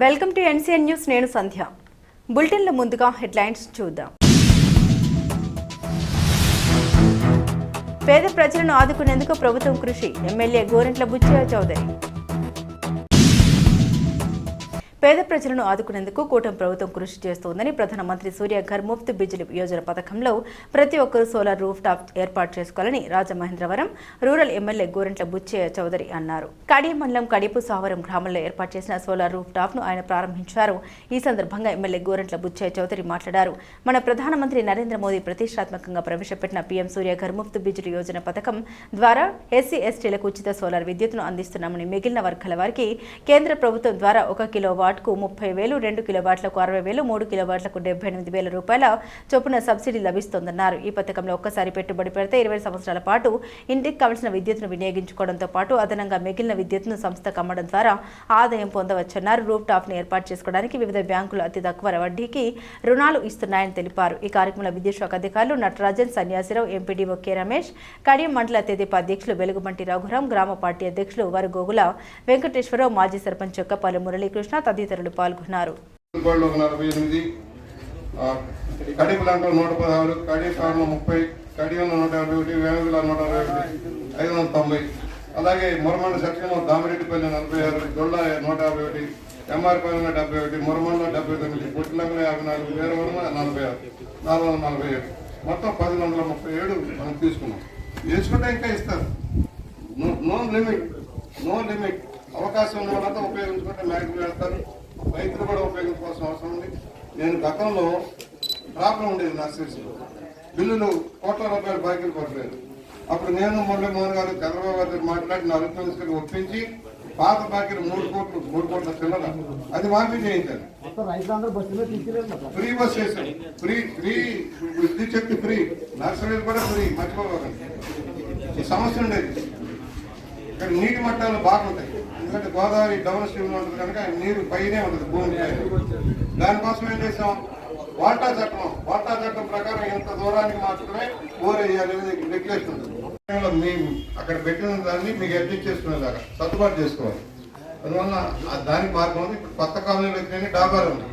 Welcome to NCN news. నేను సంధ్య. బులెటిన్ల ముందుగా headlines చూద్దాం. పేద ప్రజలను ఆదుకునేందుకు ప్రభుత్వం కృషి. ఎమ్మెల్యే గోరంట్ల బుచ్చయ్య చౌదరి. పేద ప్రజలను ఆదుకునేందుకు కూటమి ప్రభుత్వం కృషి చేస్తోందని ప్రధానమంత్రి సూర్య ఘర్ ముఫ్త్ బిజిలీ యోజన పథకంలో ప్రతి ఒక్కరూ సోలార్ రూఫ్ టాప్ ఏర్పాటు చేసుకోవాలని రాజమహేంద్రవరం రూరల్ ఎమ్మెల్యే గోరంట్ల బుచ్చయ్య చౌదరి అన్నారు. కడియం మండలం కడిపు సావరం గ్రామంలో ఏర్పాటు చేసిన సోలార్ రూఫ్ టాప్ ను ఆయన ప్రారంభించారు. ఈ సందర్భంగా ఎమ్మెల్యే గోరంట్ల బుచ్చయ్య చౌదరి మాట్లాడారు. మన ప్రధానమంత్రి నరేంద్ర మోదీ ప్రతిష్టాత్మకంగా ప్రవేశపెట్టిన పీఎం సూర్య ఘర్ ముఫ్త్ బిజిలీ యోజన పథకం ద్వారా ఎస్సీ ఎస్టీలకు ఉచిత సోలార్ విద్యుత్తును అందిస్తున్నామని, మిగిలిన వర్గాల వారికి కేంద్ర ప్రభుత్వం ద్వారా 1 కిలోవాట్ కు 30,000, 2 కిలోవాట్లకు 60,000, 3 కిలోవాట్లకు 78,000 రూపాయల చొప్పున సబ్సిడీ లభిస్తోందన్నారు. ఈ పథకంలో ఒక్కసారి పెట్టుబడి పెడితే 20 సంవత్సరాల పాటు ఇంటికి కావలసిన విద్యుత్తును వినియోగించుకోవడంతో పాటు అదనంగా మిగిలిన విద్యుత్తును సంస్థకు అమ్మడం ద్వారా ఆదాయం పొందవచ్చన్నారు. రూఫ్ టాప్ ను ఏర్పాటు చేసుకోవడానికి వివిధ బ్యాంకులు అతి తక్కువ వడ్డీకి రుణాలు ఇస్తున్నాయని తెలిపారు. ఈ కార్యక్రమంలో విద్యుత్ శాఖ అధికారులు నటరాజన్, సన్యాసిరావు, ఎంపీడీఓ కె రమేష్, కడియం మండల తెదేపా అధ్యక్షులు వెలుగుబంటి రఘురాం, గ్రామ పార్టీ అధ్యక్షులు వరగోగుల వెంకటేశ్వరరావు, మాజీ సర్పంచ్ చొక్కపల్లి మురళీకృష్ణ తదితరులు పాల్గొన్నారు. అలాగే మురమండ సెక్షన్ దామిరెడ్డిపల్లి 46, దొళ్ళ 151, ఎంఆర్పల్లి 71, మురమండ 79, పుట్టిలంగ 54, వీరవరం 46, 447, మొత్తం 1037 మనం తీసుకున్నాం. వేసుకుంటే ఇంకా ఇస్తారు. No limit. అవకాశం ఉన్న వాళ్ళంతా ఉపయోగించుకుంటే మ్యాక్సిమం వేస్తారు. రైతులు కూడా ఉపయోగించుకోవాల్సిన అవసరం ఉంది. నేను గతంలో ప్రాబ్లం ఉండేది నర్సరీస్లో, బిల్లులు కోట్ల రూపాయలు బాకీలు కొట్టలేదు. అప్పుడు నేను మురళీమోహన్ గారు, చంద్రబాబు గారు మాట్లాడి నా అభిప్రాయాన్ని ఒప్పించి పాత బాకీలు 3 కోట్ల చిల్లర అది మాఫీ చేయించాను. ఫ్రీ బస్ చేశాను. ఫ్రీ విద్యుత్ శక్తి ఫ్రీ, నర్సరీలు కూడా ఫ్రీ. మర్చిపోకండి. ఈ సమస్య ఉండేది. ఇక్కడ నీటి మట్టాలు బాగుంటాయి. ఎందుకంటే గోదావరి డౌన్ స్ట్రీమ్ ఉంటుంది కనుక నీరు పైనే ఉంటుంది, భూమి పైన. దానికోసం ఏం చేసాం, వాటా చట్టం ప్రకారం ఎంత దూరానికి మాత్రమే బోర్ వేయాలి రెగ్యులేషన్ ఉంటుంది. మేము అక్కడ పెట్టిన దాన్ని మీకు అడ్జస్ట్ చేసుకునేలాగా సర్దుబాటు చేసుకోవాలి. అందువల్ల దానికి మార్గం ఉంది. ఇప్పుడు కొత్త కాలనీలో కట్టిన డాబాలు ఉంది.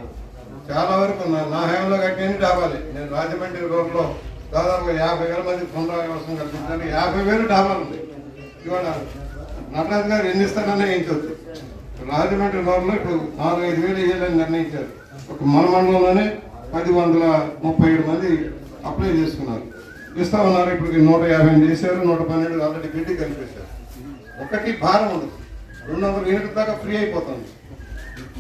చాలా వరకు నా హయాంలో కట్టిన డాబాలే. నేను రాజమండ్రి రోడ్లో దాదాపు 50,000 మంది పునరావాసం కల్పించాను. 50,000 డాబాలు ఉంది. ఇవాళ నటరాజు గారు ఎన్ని ఇస్తారని వేయించవచ్చు. రాజమండ్రి రోడ్లో ఇప్పుడు 4-5 వేలు వేయాలని నిర్ణయించారు. ఒక మన మండలంలోనే 137 మంది అప్లై చేసుకున్నారు. ఇస్తా ఉన్నారు. ఇప్పుడు 150 చేశారు. 112 ఆల్రెడీ బిడ్డి కనిపించారు. ఒకటి భారం ఉండదు. 200 యూనిట్ల దాకా ఫ్రీ అయిపోతుంది.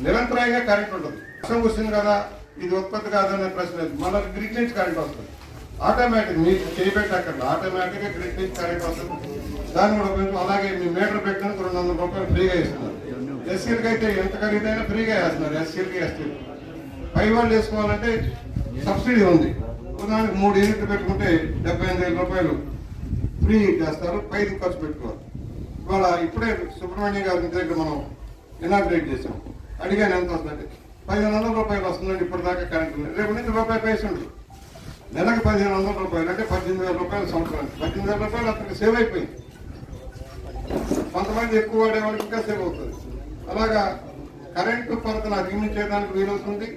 నిరంతరాయంగా కరెంట్ ఉండదు. వర్షం వస్తుంది కదా, ఇది ఉత్పత్తి కాదనే ప్రశ్న లేదు. మళ్ళీ గ్రిడ్ నుంచి కరెంట్ వస్తుంది. ఆటోమేటిక్ మీకు చేయబెట్టక్కర్లేదు, ఆటోమేటిక్గా గ్రిడ్ నుంచి కరెంట్ వస్తుంది. దాన్ని కూడా ఉపయోగించి అలాగే మీ మీటర్ పెట్టినందుకు 200 రూపాయలు ఫ్రీగా ఇస్తున్నారు. ఎస్సీలకి అయితే ఎంత ఖరీదైనా ఫ్రీగా వేస్తున్నారు. ఎస్సీలకి ఎస్టీలు పై వాళ్ళు వేసుకోవాలంటే సబ్సిడీ ఉంది. ఉదాహరణకు 3 యూనిట్లు పెట్టుకుంటే 75,000 రూపాయలు ఫ్రీ చేస్తారు. 5 ఖర్చు పెట్టుకోవాలి. ఇవాళ ఇప్పుడే సుబ్రహ్మణ్యం గారి దగ్గర మనం ఇనాగ్రేట్ చేసాం. అడిగాను ఎంత వస్తుందంటే 1,500 రూపాయలు వస్తుందండి. ఇప్పటిదాకా కరెంట్ ఉంది. రేపు నుంచి రూపాయి పైసలు ఉంటుంది. నెలకు 1,500 రూపాయలు అంటే 18,000 రూపాయలు సంవత్సరానికి. 18,000 రూపాయలు అతనికి సేవ్ అయిపోయింది. కొంతమంది ఎక్కువ వాడే వాళ్ళకి ఇంకా సేవ్ అవుతుంది. అలాగా కరెంటు కొరతను అధిగమించేదానికి వీలవుతుంది.